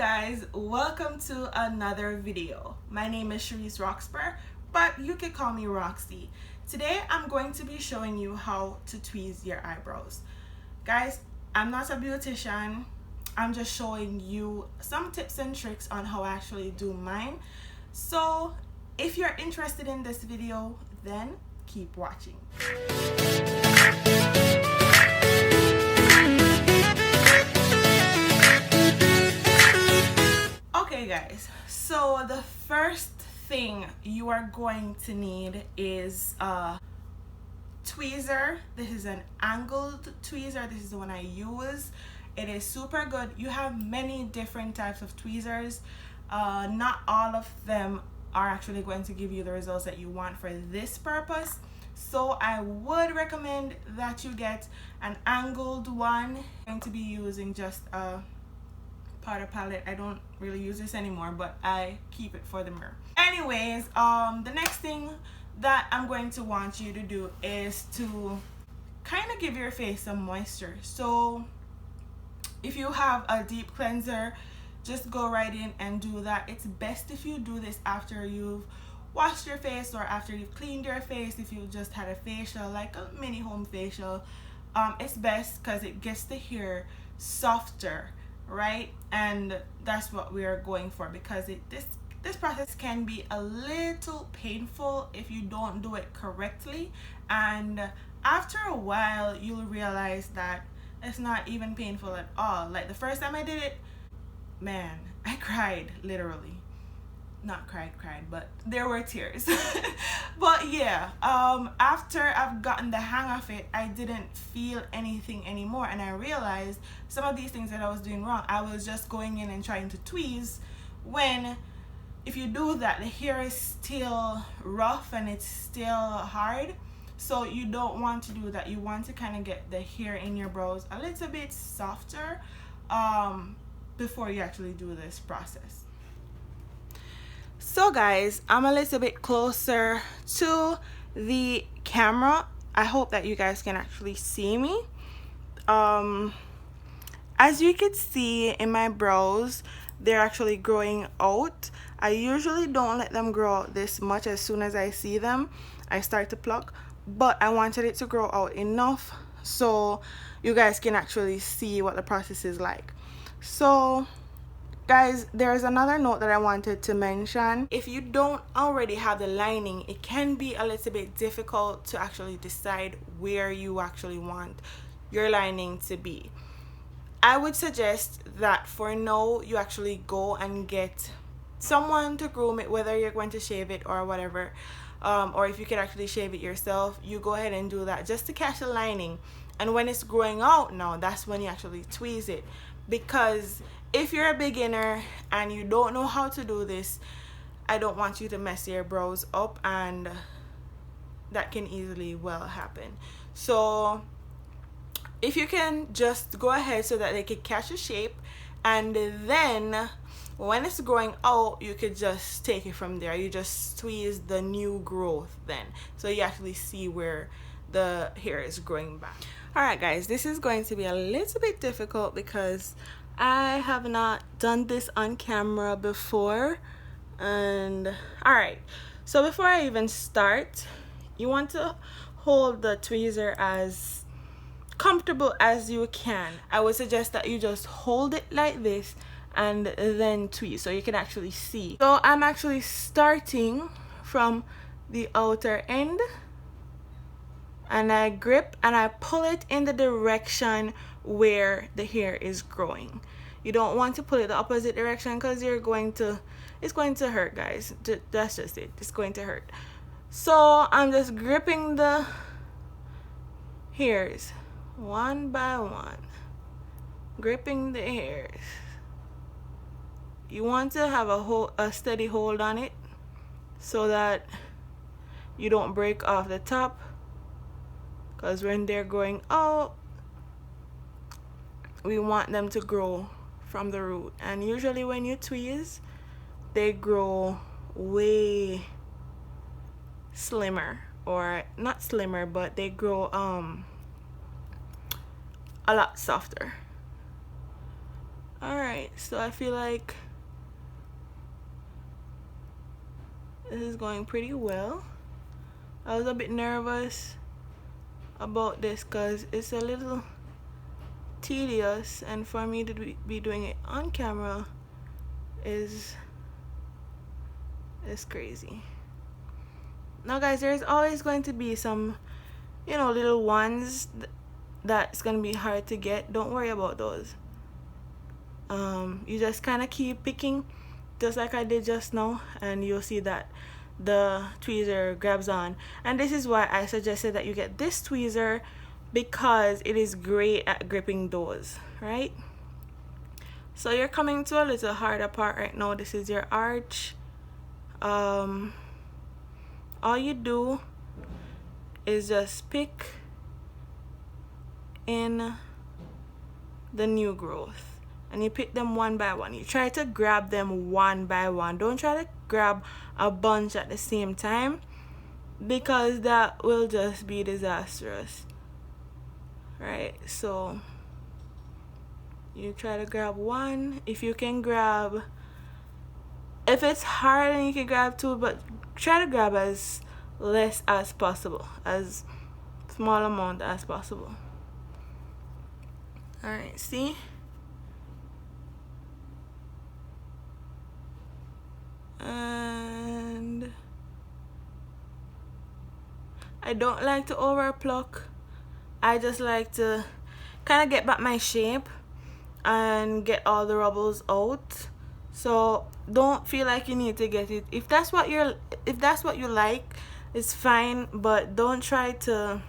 guys, welcome to another video. My name is Sharice Roxbourgh, but you can call me Roxy. Today I'm going to be showing you how to tweeze your eyebrows. Guys, I'm not a beautician. I'm just showing you some tips and tricks on how I actually do mine. So if you're interested in this video, then keep watching. Okay guys, so the first thing you are going to need is a tweezer. This is an angled tweezer. This is the one I use. It is super good. You have many different types of tweezers. Not all of them are actually going to give you the results that you want for this purpose. So I would recommend that you get an angled one. I'm going to be using just a powder palette. I don't really use this anymore, but I keep it for the mirror. Anyways, the next thing that I'm going to want you to do is to kind of give your face some moisture. So if you have a deep cleanser, just go right in and do that. It's best if you do this after you've washed your face or after you've cleaned your face. If you just had a facial, like a mini home facial, it's best because it gets the hair softer, right? And that's what we are going for, because this process can be a little painful if you don't do it correctly, and after a while you'll realize that it's not even painful at all. Like the first time I did it, man, I cried, literally. Not cried, but there were tears. But yeah, after I've gotten the hang of it, I didn't feel anything anymore, and I realized some of these things that I was doing wrong. I was just going in and trying to tweeze, when if you do that, the hair is still rough and it's still hard. So you don't want to do that. You want to kind of get the hair in your brows a little bit softer before you actually do this process. So guys, I'm a little bit closer to the camera. I hope that you guys can actually see me. As you can see in my brows, they're actually growing out. I usually don't let them grow out this much. As soon as I see them, I start to pluck, but I wanted it to grow out enough so you guys can actually see what the process is like. So guys, there's another note that I wanted to mention. If you don't already have the lining, it can be a little bit difficult to actually decide where you actually want your lining to be. I would suggest that for now you actually go and get someone to groom it, whether you're going to shave it or whatever, or if you can actually shave it yourself, you go ahead and do that just to catch the lining. And when it's growing out now, that's when you actually tweeze it. Because if you're a beginner and you don't know how to do this, I don't want you to mess your brows up, and that can easily well happen. So if you can just go ahead so that they can catch a shape, and then when it's growing out, you could just take it from there. You just tweeze the new growth then, so you actually see where the hair is growing back. Alright guys, this is going to be a little bit difficult because I have not done this on camera before. And alright, so before I even start, you want to hold the tweezer as comfortable as you can. I would suggest that you just hold it like this and then tweeze so you can actually see. So I'm actually starting from the outer end, and I grip and I pull it in the direction where the hair is growing. You don't want to pull it the opposite direction because it's going to hurt, guys. That's just it. It's going to hurt. So I'm just gripping the hairs one by one, gripping the hairs. You want to have a steady hold on it so that you don't break off the top, because when they're growing out, we want them to grow from the root. And usually when you tweeze, they grow way slimmer, or not slimmer, but they grow a lot softer. Alright, so I feel like this is going pretty well. I was a bit nervous about this because it's a little tedious, and for me to be doing it on camera is crazy. Now guys, there's always going to be some, you know, little ones that's gonna be hard to get. Don't worry about those. You just kind of keep picking just like I did just now, and you'll see that the tweezer grabs on. And this is why I suggested that you get this tweezer, because it is great at gripping those, right? So you're coming to a little harder part right now. This is your arch. All you do is just pick in the new growth, and you pick them one by one. You try to grab them one by one. Don't try to grab a bunch at the same time, because that will just be disastrous, right? So you try to grab one. If you can grab, if it's hard and you can grab two, but try to grab as less as possible, as small amount as possible. Alright, see? And I don't like to over pluck. I just like to kind of get back my shape and get all the rubbles out. So don't feel like you need to get it. If that's what you like, it's fine, but don't try to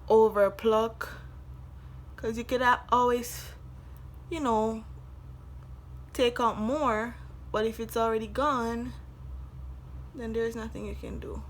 over pluck, because you could always, you know, take out more, but if it's already gone, then there's nothing you can do.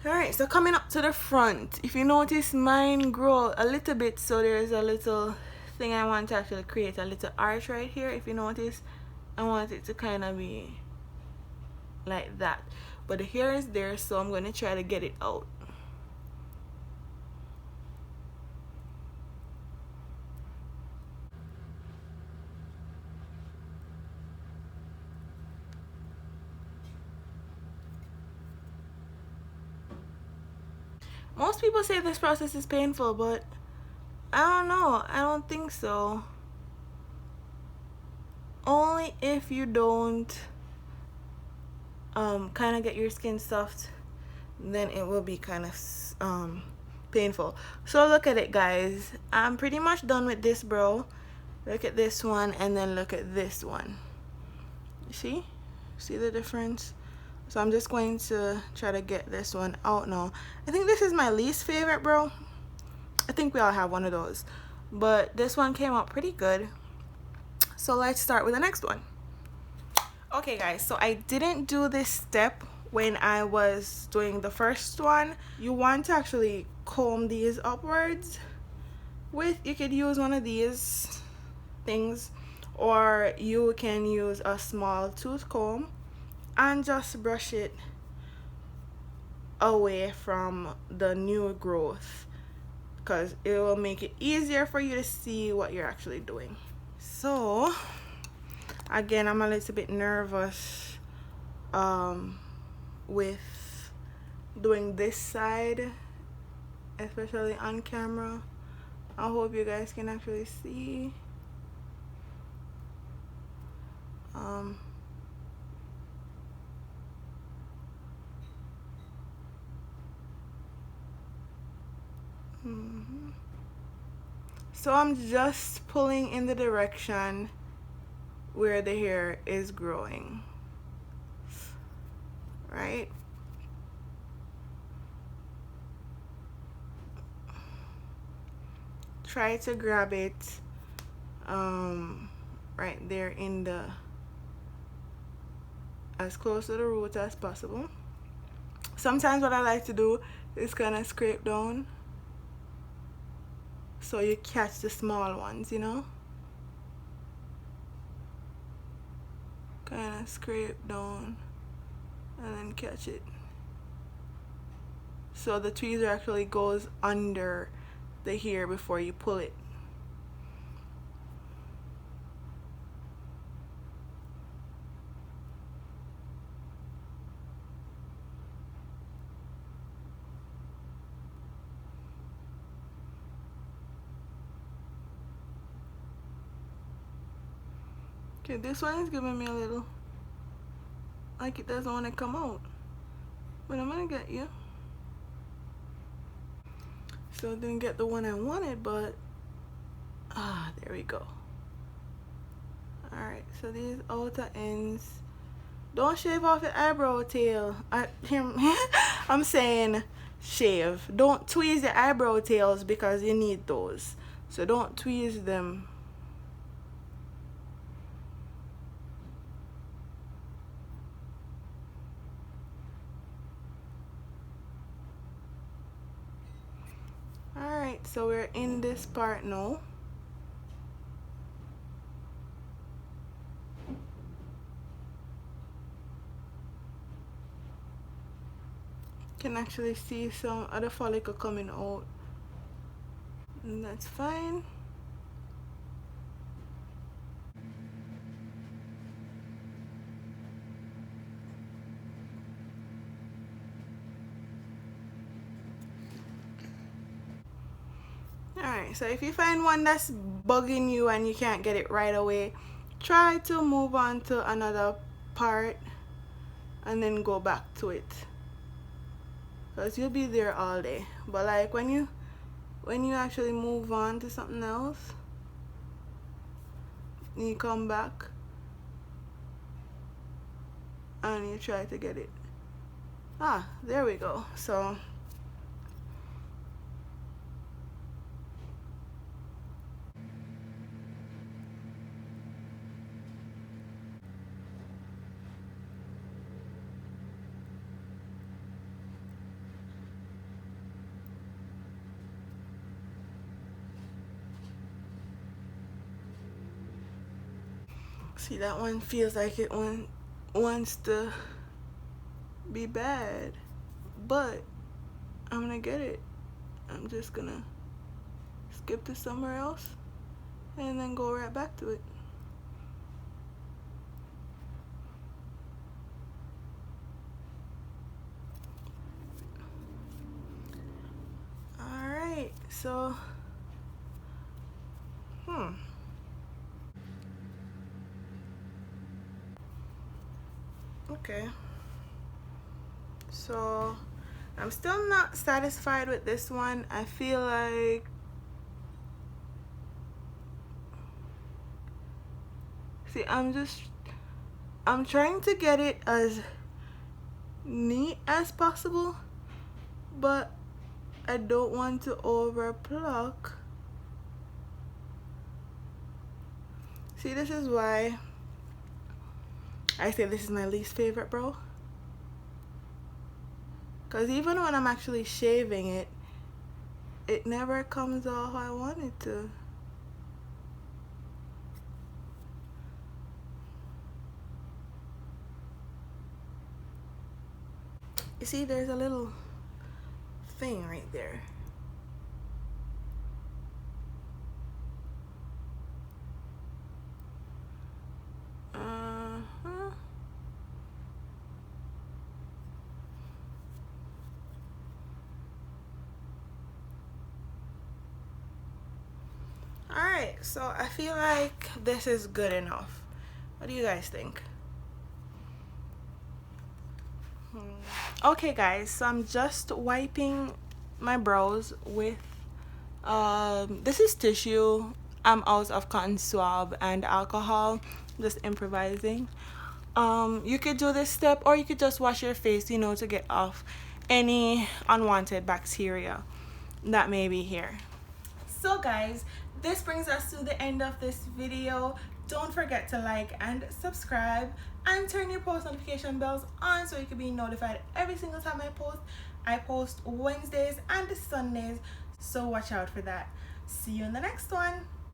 Alright, so coming up to the front, if you notice, mine grow a little bit, so there's a little thing I want to actually create, a little arch right here. If you notice, I want it to kind of be like that, but the hair is there, so I'm going to try to get it out. Most people say this process is painful, but I don't know. I don't think so. Only if you don't kind of get your skin soft, then it will be kind of painful. So look at it, guys. I'm pretty much done with this brow. Look at this one, and then look at this one. See the difference? So I'm just going to try to get this one out now. I think this is my least favorite brow. I think we all have one of those, but this one came out pretty good. So let's start with the next one. Okay guys, so I didn't do this step when I was doing the first one. You want to actually comb these upwards with, you could use one of these things, or you can use a small tooth comb and just brush it away from the new growth, because it will make it easier for you to see what you're actually doing. So again, I'm a little bit nervous with doing this side, especially on camera. I hope you guys can actually see. So I'm just pulling in the direction where the hair is growing, right? Try to grab it right there in the, as close to the root as possible. Sometimes what I like to do is kind of scrape down, so you catch the small ones, you know. Kind of scrape down and then catch it. So the tweezer actually goes under the hair before you pull it. Okay, this one is giving me a little, like it doesn't want to come out. But I'm gonna get you. So I didn't get the one I wanted, but there we go. Alright, so these outer ends. Don't shave off your eyebrow tail. I'm saying shave. Don't tweeze your eyebrow tails because you need those. So don't tweeze them. Alright, so we're in this part now. Can actually see some other follicle coming out, and that's fine. Alright, so if you find one that's bugging you and you can't get it right away, try to move on to another part and then go back to it, because you'll be there all day. But like when you actually move on to something else, you come back and you try to get it. There we go. So see, that one feels like it wants to be bad, but I'm gonna get it. I'm just gonna skip to somewhere else and then go right back to it. Alright, so okay, so I'm still not satisfied with this one. I feel like I'm trying to get it as neat as possible, but I don't want to over pluck. See, this is why I say this is my least favorite brow, because even when I'm actually shaving it, it never comes out how I want it to. You see, there's a little thing right there. Alright, so I feel like this is good enough. What do you guys think? Okay guys, so I'm just wiping my brows with this is tissue. I'm out of cotton swab and alcohol, just improvising. You could do this step, or you could just wash your face, you know, to get off any unwanted bacteria that may be here. So guys, this brings us to the end of this video. Don't forget to like and subscribe and turn your post notification bells on so you can be notified every single time I post. I post Wednesdays and Sundays, so watch out for that. See you in the next one.